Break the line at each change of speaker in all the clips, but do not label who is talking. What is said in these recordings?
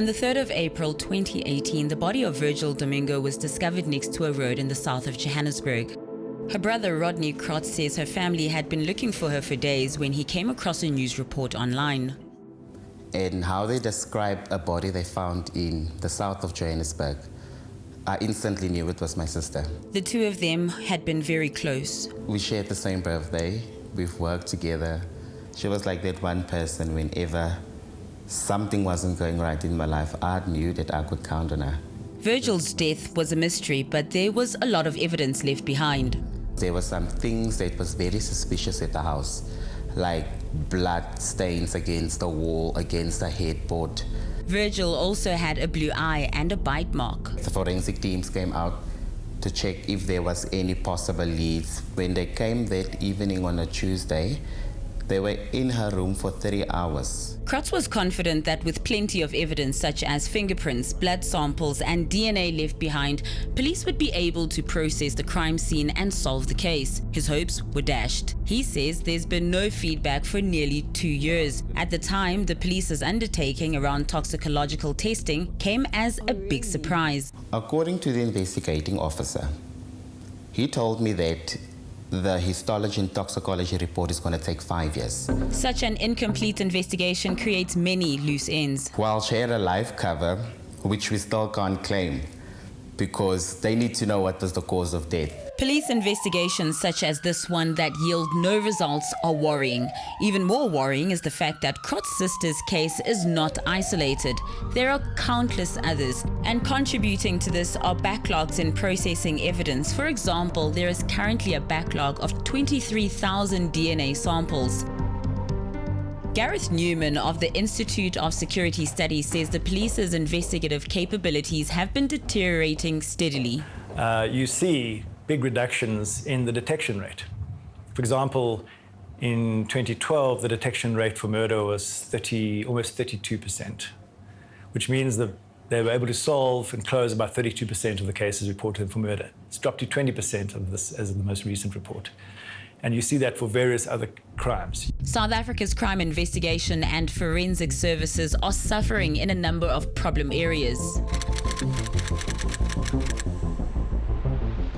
On the 3rd of April 2018, the body of 𝗀𝗀𝗃𝗀𝗃 was discovered next to a road in the south of Johannesburg. Her brother Rodney Krotz says her family had been looking for her for days when he came across a news report online.
And how they described a body they found in the south of Johannesburg, I instantly knew it was my sister.
The two of them had been very close.
We shared the same birthday, we've worked together. She was like that one person whenever something wasn't going right in my life, I knew that I could count on her.
Virgil's death was a mystery, but there was a lot of evidence left behind.
There were some things that was very suspicious at the house, like blood stains against the wall, against the headboard.
Virgil also had a blue eye and a bite mark.
The forensic teams came out to check if there was any possible leads. When they came that evening on a Tuesday, they were in her room for 30 hours.
Krotz was confident that with plenty of evidence such as fingerprints, blood samples and DNA left behind, police would be able to process the crime scene and solve the case. His hopes were dashed. He says there's been no feedback for nearly 2 years. At the time, the police's undertaking around toxicological testing came as a big surprise.
According to the investigating officer, he told me that the histology and toxicology report is going to take 5 years.
Such an incomplete investigation creates many loose ends.
Well, she had a life cover, which we still can't claim, because they need to know what was the cause of death.
Police investigations such as this one that yield no results are worrying. Even more worrying is the fact that Krotz's sister's case is not isolated. There are countless others, and contributing to this are backlogs in processing evidence. For example, there is currently a backlog of 23,000 DNA samples. Gareth Newman of the Institute of Security Studies says the police's investigative capabilities have been deteriorating steadily.
You see big reductions in the detection rate. For example, in 2012, the detection rate for murder was almost 32%, which means that they were able to solve and close about 32% of the cases reported for murder. It's dropped to 20% of this as of the most recent report. And you see that for various other crimes.
South Africa's crime investigation and forensic services are suffering in a number of problem areas.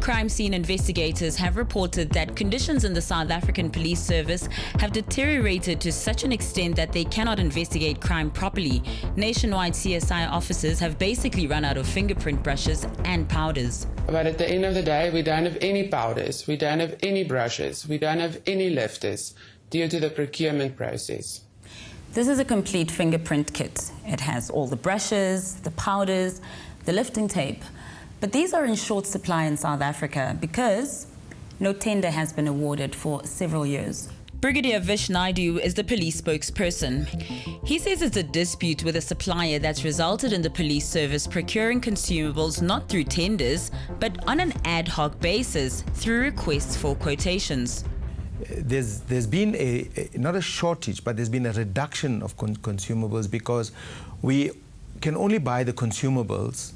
Crime scene investigators have reported that conditions in the South African Police Service have deteriorated to such an extent that they cannot investigate crime properly. Nationwide CSI officers have basically run out of fingerprint brushes and powders.
But at the end of the day, we don't have any powders, we don't have any brushes, we don't have any lifters due to the procurement process.
This is a complete fingerprint kit. It has all the brushes, the powders, the lifting tape. But these are in short supply in South Africa because no tender has been awarded for several years. Brigadier Vish Naidu is the police spokesperson. He says it's a dispute with a supplier that's resulted in the police service procuring consumables not through tenders, but on an ad hoc basis through requests for quotations.
There's been not a shortage, but there's been a reduction of consumables because we can only buy the consumables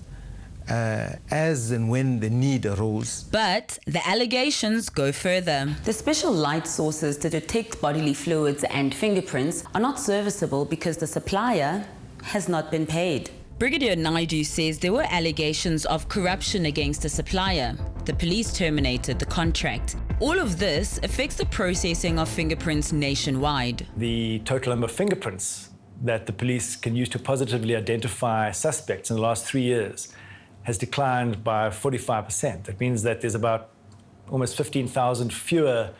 as and when the need arose.
But the allegations go further. The special light sources to detect bodily fluids and fingerprints are not serviceable because the supplier has not been paid. Brigadier Naidu says there were allegations of corruption against the supplier. The police terminated the contract. All of this affects the processing of fingerprints nationwide.
The total number of fingerprints that the police can use to positively identify suspects in the last 3 years has declined by 45%. That means that there's about almost 15,000 fewer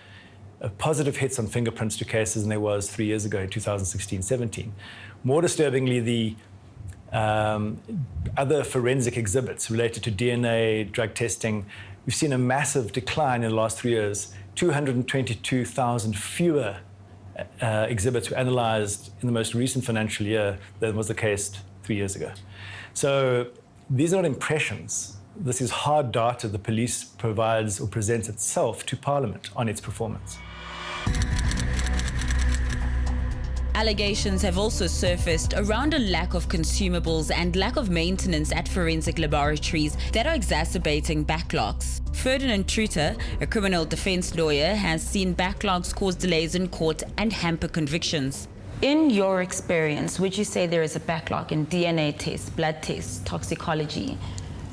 positive hits on fingerprints to cases than there was 3 years ago in 2016-17. More disturbingly, the other forensic exhibits related to DNA, drug testing, we've seen a massive decline in the last 3 years. 222,000 fewer exhibits were analyzed in the most recent financial year than was the case 3 years ago. So these are not impressions. This is hard data the police provides or presents itself to Parliament on its performance.
Allegations have also surfaced around a lack of consumables and lack of maintenance at forensic laboratories that are exacerbating backlogs. Ferdinand Truter, a criminal defense lawyer, has seen backlogs cause delays in court and hamper convictions. In your experience, would you say there is a backlog in DNA tests, blood tests, toxicology?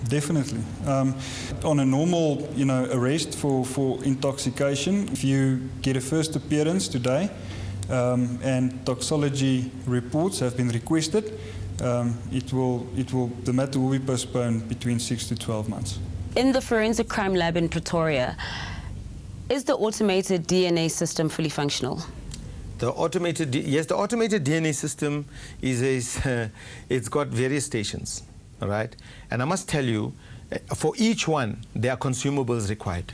Definitely. On a normal, arrest for intoxication, if you get a first appearance today and toxicology reports have been requested, the matter will be postponed between 6 to 12 months.
In the forensic crime lab in Pretoria, is the automated DNA system fully functional?
The automated DNA system it's got various stations, all right? And I must tell you, for each one, there are consumables required.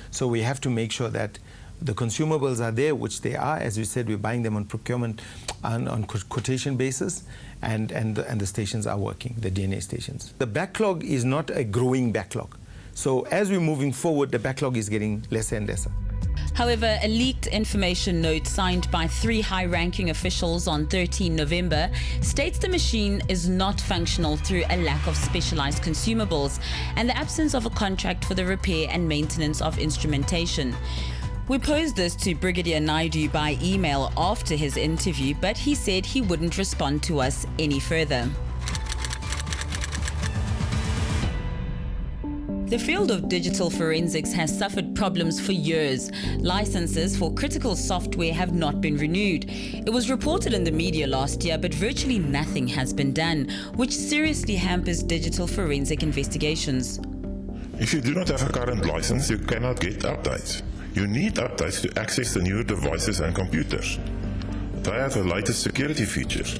So we have to make sure that the consumables are there, which they are. As you said, we're buying them on procurement, on quotation basis, and the stations are working, the DNA stations. The backlog is not a growing backlog. So as we're moving forward, the backlog is getting lesser and lesser.
However, a leaked information note signed by 3 high-ranking officials on 13 November states the machine is not functional through a lack of specialized consumables and the absence of a contract for the repair and maintenance of instrumentation. We posed this to Brigadier Naidu by email after his interview, but he said he wouldn't respond to us any further. The field of digital forensics has suffered problems for years. Licenses for critical software have not been renewed. It was reported in the media last year, but virtually nothing has been done, which seriously hampers digital forensic investigations.
If you do not have a current license, you cannot get updates. You need updates to access the newer devices and computers. They have the latest security features.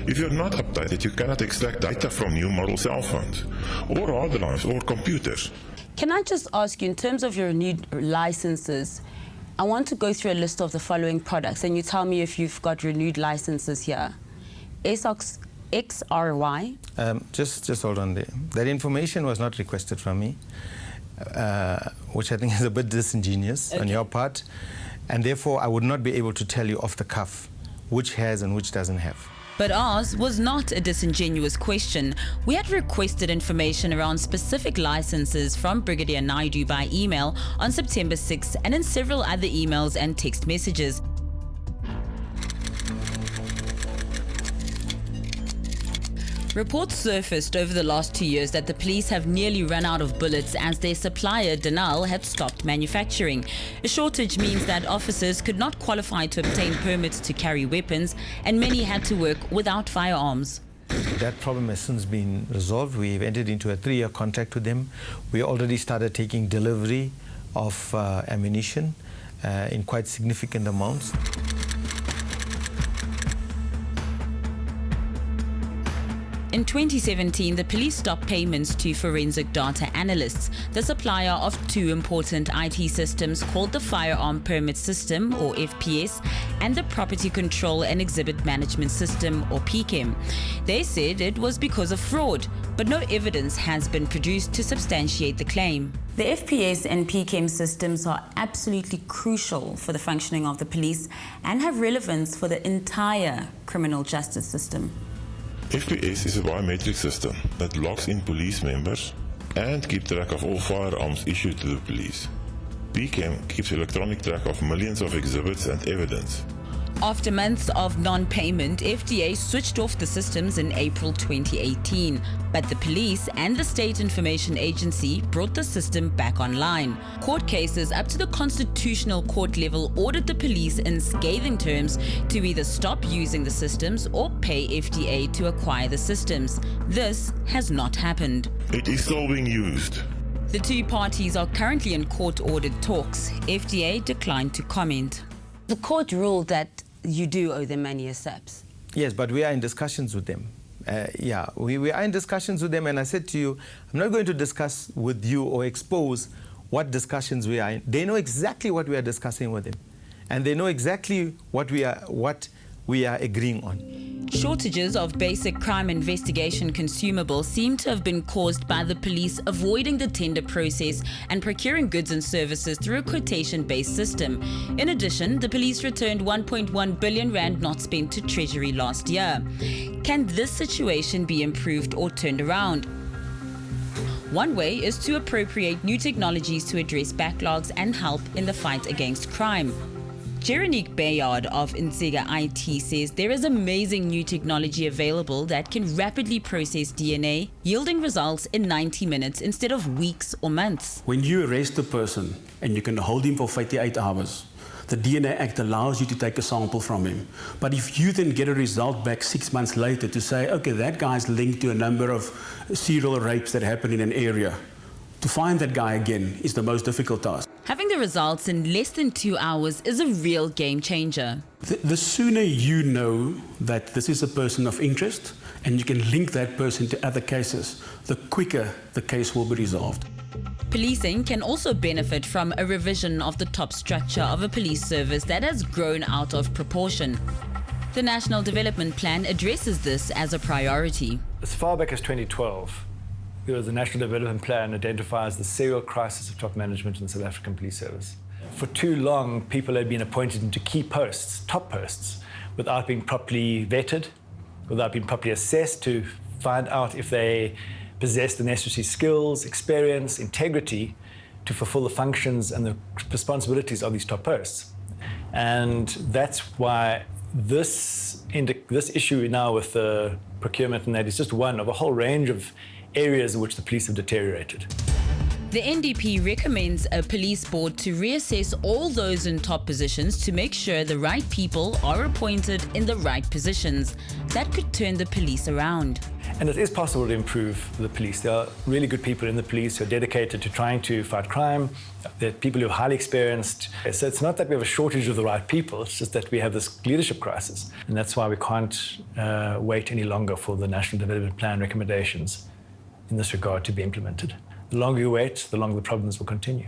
If you're not updated, you cannot extract data from new model cell phones, or hard drives, or computers.
Can I just ask you, in terms of your renewed licenses, I want to go through a list of the following products, and you tell me if you've got renewed licenses here. ASOX XRY.
Just hold on there. That information was not requested from me, which I think is a bit disingenuous on your part, and therefore I would not be able to tell you off the cuff which has and which doesn't have.
But ours was not a disingenuous question. We had requested information around specific licenses from Brigadier Naidu by email on September 6 and in several other emails and text messages. Reports surfaced over the last 2 years that the police have nearly run out of bullets as their supplier, Denal, had stopped manufacturing. A shortage means that officers could not qualify to obtain permits to carry weapons, and many had to work without firearms.
That problem has since been resolved. We've entered into a 3-year contract with them. We already started taking delivery of ammunition in quite significant amounts.
In 2017, the police stopped payments to forensic data analysts, the supplier of 2 important IT systems called the Firearm Permit System, or FPS, and the Property Control and Exhibit Management System, or PCAM. They said it was because of fraud, but no evidence has been produced to substantiate the claim. The FPS and PCAM systems are absolutely crucial for the functioning of the police and have relevance for the entire criminal justice system.
FPS is a biometric system that locks in police members and keeps track of all firearms issued to the police. PCAM keeps electronic track of millions of exhibits and evidence.
After months of non-payment, FDA switched off the systems in April 2018, but the police and the State Information Agency brought the system back online. Court cases up to the Constitutional Court level ordered the police in scathing terms to either stop using the systems or pay FDA to acquire the systems. This has not happened.
It is still being used.
The 2 parties are currently in court-ordered talks. FDA declined to comment. The court ruled that you do owe them money as SAPS.
Yes, but we are in discussions with them. We are in discussions with them, and I said to you, I'm not going to discuss with you or expose what discussions we are in. They know exactly what we are discussing with them, and they know exactly what we are agreeing on.
Shortages of basic crime investigation consumables seem to have been caused by the police avoiding the tender process and procuring goods and services through a quotation-based system. In addition, the police returned 1.1 billion rand not spent to Treasury last year. Can this situation be improved or turned around? One way is to appropriate new technologies to address backlogs and help in the fight against crime. 𝗀𝗁𝗃𝗿𝗃𝗧𝗃 of 𝗀𝗃𝗃𝗃 says there is amazing new technology available that can rapidly process DNA, yielding results in 90 minutes instead of weeks or months.
When you arrest a person and you can hold him for 48 hours, the DNA Act allows you to take a sample from him. But if you then get a result back 6 months later to say, okay, that guy's linked to a number of serial rapes that happen in an area, to find that guy again is the most difficult task.
Having the results in less than 2 hours is a real game changer.
The sooner you know that this is a person of interest and you can link that person to other cases, the quicker the case will be resolved.
Policing can also benefit from a revision of the top structure of a police service that has grown out of proportion. The National Development Plan addresses this as a priority.
As far back as 2012, the National Development Plan identifies the serial crisis of top management in the South African Police Service. For too long, people had been appointed into key posts, top posts, without being properly vetted, without being properly assessed to find out if they possess the necessary skills, experience, integrity to fulfill the functions and the responsibilities of these top posts. And that's why this issue now with the procurement and that is just one of a whole range of areas in which the police have deteriorated.
The NDP recommends a police board to reassess all those in top positions to make sure the right people are appointed in the right positions. That could turn the police around.
And it is possible to improve the police. There are really good people in the police who are dedicated to trying to fight crime. There are people who are highly experienced. So it's not that we have a shortage of the right people, it's just that we have this leadership crisis. And that's why we can't wait any longer for the National Development Plan recommendations in this regard to be implemented. The longer you wait, the longer the problems will continue.